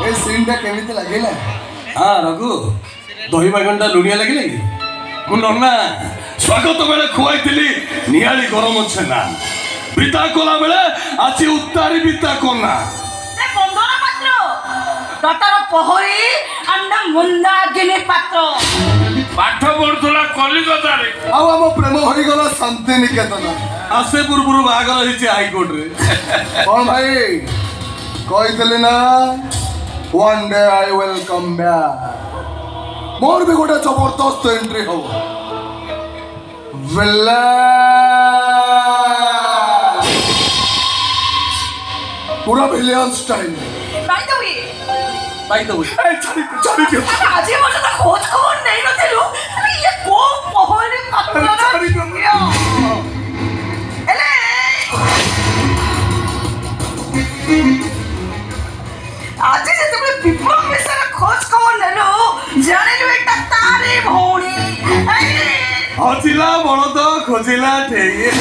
ए सीनटा केमिति लागिला? हाँ रघु दही बागनटा लुणिया लगे कि मुन्ना स्वागत बेले खुआई निहाली गरम छेना बिता कला बेले आज उत्तारी बिता करना बंधना पात्र डटर पहरी अन्ना मुंदागिनी पात्र पाठ पढ़ुला कलिकतारे आम प्रेम हो गला शांति निकेतन आसे पूर्व बाहागर होइछे हाईकोर्ट रे कौन भाई कही ना one day I will come back more भी गोटे जबरदस्त एंट्री हो पूरा villain style by the way छाड़ी दियो आज मुझे तो खोज खबर नहीं नथिलु ये को पहरी पात्र छाड़ी दियो एले आज जब विप्लव मिश्र खोज खबर नेलो जानिलु एटा तारे भौणी हजिला बलद खोजिला ठेई